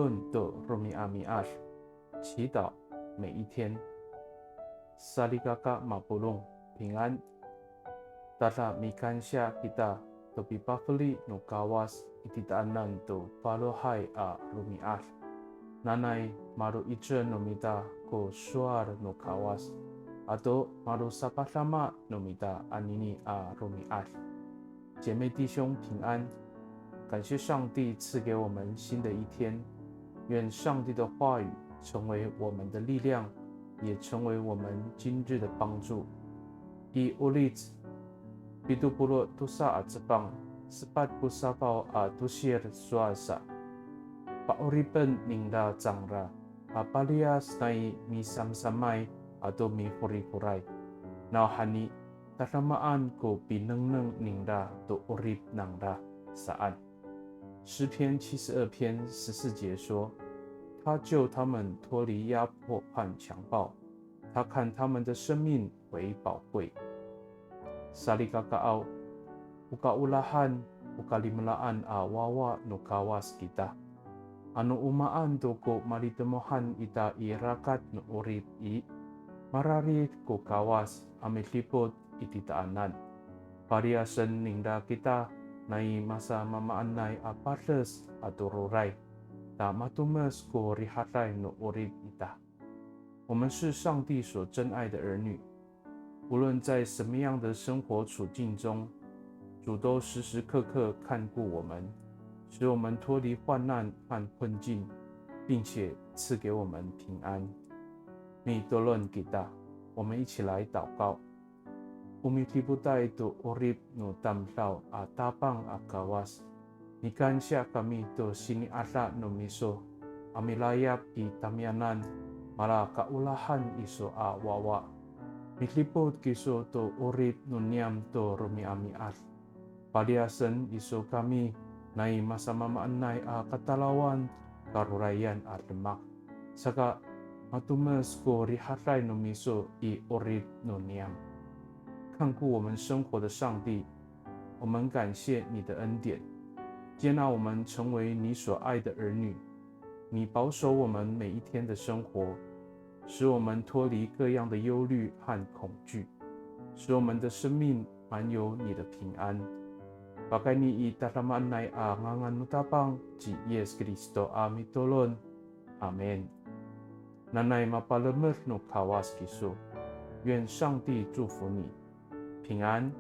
tulun do romi ami ar， 祈祷每一天。Saligaka mapulung 平安。Tata mikansya kita topi pafeli no kawas ititaanan to palohai a romi ar. Nanay maru itre no mita ko suar no kawas atau maru sapasama no mita anini a romi ar。姐妹弟兄平安。感谢上帝赐给我们新的一天，愿上帝的话语成为我们的力量，也成为我们今日的帮助。I ulit pitupuluh tusa at Jepang, 49 at tusir suasa. Pauripen ningda jangra, apalias nai misamsamay atau mi huri-huray. Nauhani, tatamaan ko pinengneng ningda to urip nangda saan。诗篇72篇14节说，他救他们脱离压迫和强暴，他看他们的生命为宝贵。Saligakaaw, ukaulahan, ukalimlaan a wawa no kawas kita. Ano umaan to ko malitemohan ita irakat no urip i, marari ko kawas amelipot ititaanan. Pariasan ningda kita nai masa mamaanay apartes atau rorai, ta matumes ko rihatai no urib ita。我们是上帝所珍爱的儿女，无论在什么样的生活处境中，主都时时刻刻看顾我们，使我们脱离患难和困境，并且赐给我们平安。Mi tolong kita， 我们一起来祷告。Umitibutai to urip no tamlaw at tapang akawas. Mikansya kami to siniasa no miso. Amilayap i tamyanan mala kaulahan iso a wawa. Miklipot kiso to urip no niam to romi amiat. Paliasan iso kami nai masamamaanay a katalawan karurayan at lemak. Saka matumes ko rihatay no miso i urip no niam。看顾我们生活的上帝，我们感谢你的恩典，接纳我们成为你所爱的儿女。你保守我们每一天的生活，使我们脱离各样的忧虑和恐惧，使我们的生命满有你的平安。Pakai ni itatamanay a nganganutapang ji Yesus Kristo ami tolon. Amen。Nanay mapalemer no kawas kiso，愿上帝祝福你。平安。